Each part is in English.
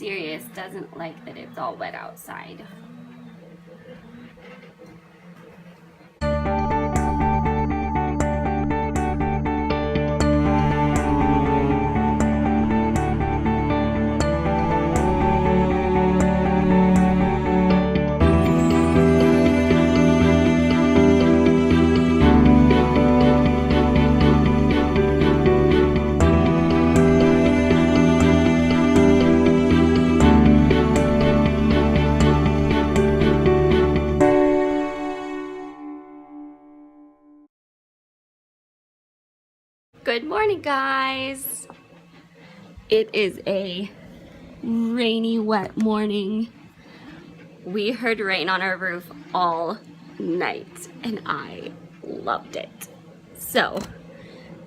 Sirius doesn't like that it's all wet outside. Good morning, guys. It is a rainy, wet morning. We heard rain on our roof all night and I loved it. So,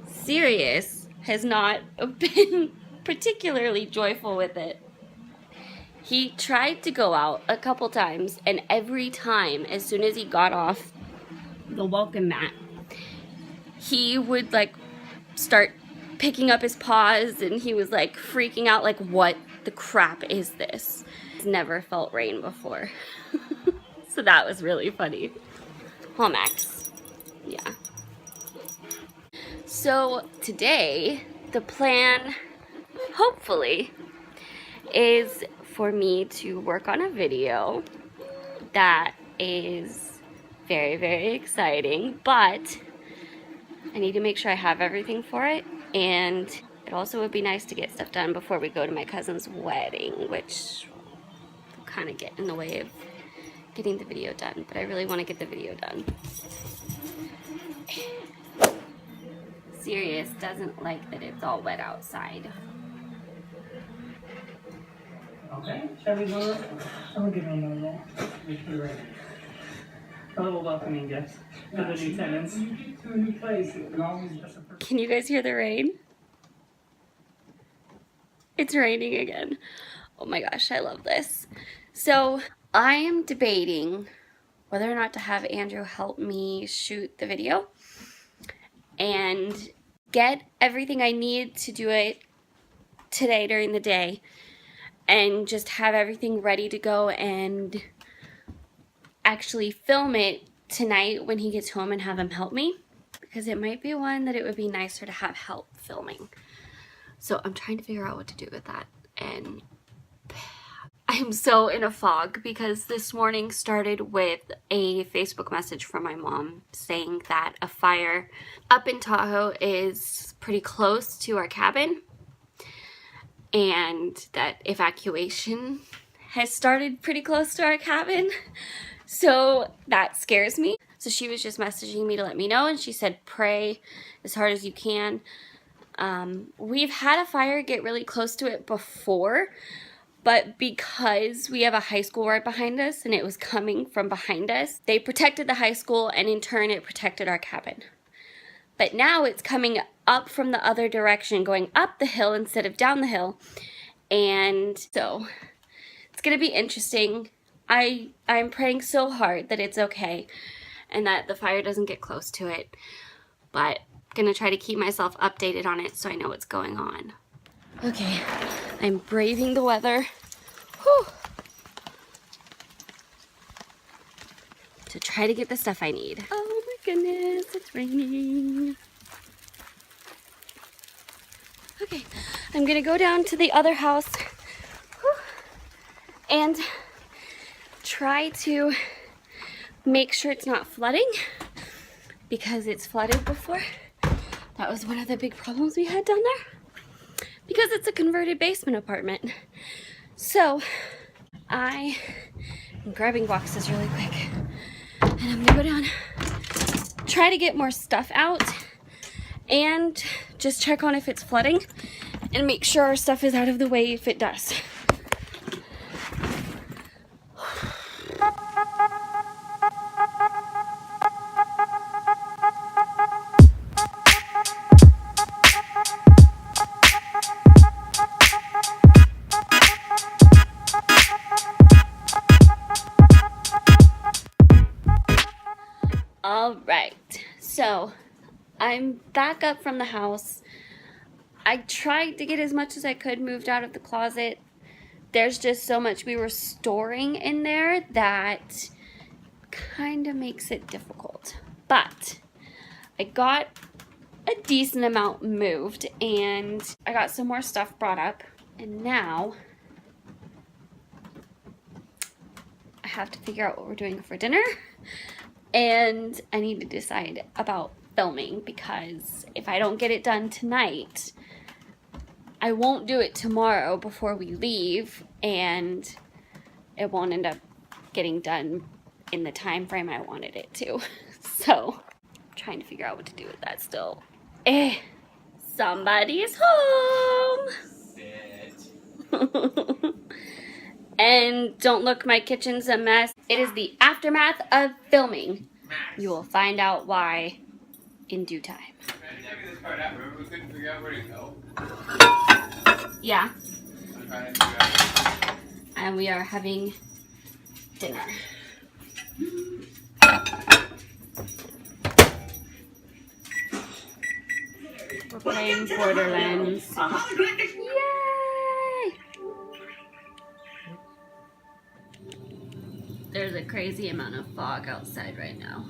Sirius has not been particularly joyful with it. He tried to go out a couple times, and every time, as soon as he got off the welcome mat, he would like start picking up his paws, and he was like freaking out, like, what the crap is this? He's never felt rain before. So that was really funny. Well, Max, yeah. So today, the plan, hopefully, is for me to work on a video that is very, very exciting, but I need to make sure I have everything for it, and it also would be nice to get stuff done before we go to my cousin's wedding, which will kind of get in the way of getting the video done, but I really want to get the video done. Sirius doesn't like that it's all wet outside. Okay, shall we go? I'm gonna give another one. A little welcoming gift for the new tenants. When you get to a new place, it can always just a Can you guys hear the rain? It's raining again. Oh my gosh, I love this. So I am debating whether or not to have Andrew help me shoot the video and get everything I need to do it today during the day, and just have everything ready to go and actually film it tonight when he gets home and have him help me, because it might be one that it would be nicer to have help filming. So I'm trying to figure out what to do with that, and I am so in a fog because this morning started with a Facebook message from my mom saying that a fire up in Tahoe is pretty close to our cabin, and that evacuation has started pretty close to our cabin. So that scares me. So she was just messaging me to let me know, and she said pray as hard as you can. We've had a fire get really close to it before, but because we have a high school right behind us and it was coming from behind us, they protected the high school, and in turn it protected our cabin. But now it's coming up from the other direction, going up the hill instead of down the hill. And so it's gonna be interesting. I'm praying so hard that it's okay and that the fire doesn't get close to it, but I'm gonna try to keep myself updated on it so I know what's going on. Okay, I'm braving the weather. Whew. To try to get the stuff I need. Oh my goodness, it's raining. Okay, I'm gonna go down to the other house and try to make sure it's not flooding, because it's flooded before. That was one of the big problems we had down there, because it's a converted basement apartment. So I am grabbing boxes really quick, and I'm gonna go down, try to get more stuff out, and just check on if it's flooding and make sure our stuff is out of the way if it does. All right, so I'm back up from the house. I tried to get as much as I could moved out of the closet there's just so much we were storing in there that kind of makes it difficult. But I got a decent amount moved, and I got some more stuff brought up, and now I have to figure out what we're doing for dinner, and I need to decide about filming, because if I don't get it done tonight, I won't do it tomorrow before we leave, and it won't end up getting done in the time frame I wanted it to. So I'm trying to figure out what to do with that still. Somebody's home. And don't look, my kitchen's a mess. It is the aftermath of filming. You will find out why in due time. Remember we couldn't figure out where to go? Yeah. I'm trying to figure out. And we are having dinner. We're playing Borderlands. Yay! There's a crazy amount of fog outside right now.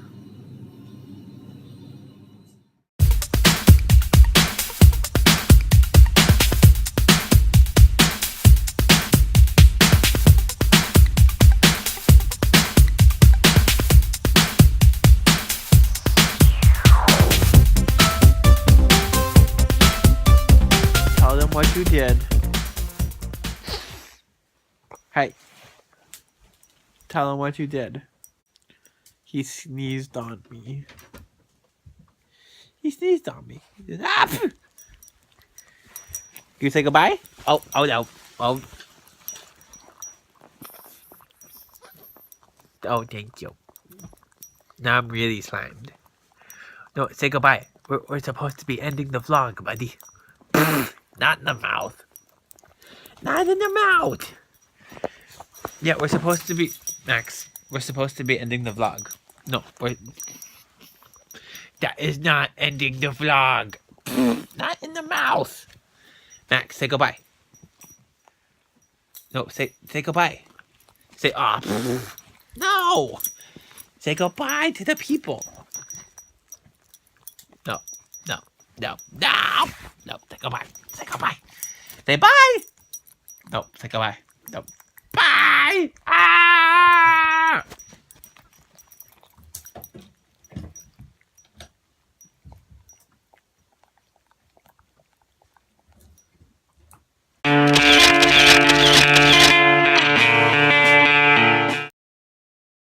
Tell them what you did. Hey. Tell him what you did. He sneezed on me. He sneezed on me. He said, ah! You say goodbye? Oh no. Oh. Oh, thank you. Now I'm really slimed. No, say goodbye. We're supposed to be ending the vlog, buddy. Not in the mouth. Not in the mouth. Yeah, we're supposed to be... Max, we're supposed to be ending the vlog. No, that is not ending the vlog. Not in the mouth. Max, say goodbye. No, say goodbye. Say, no. Say goodbye to the people. No. Say goodbye. Say goodbye. Say bye. No, say goodbye. No. Bye. Ah!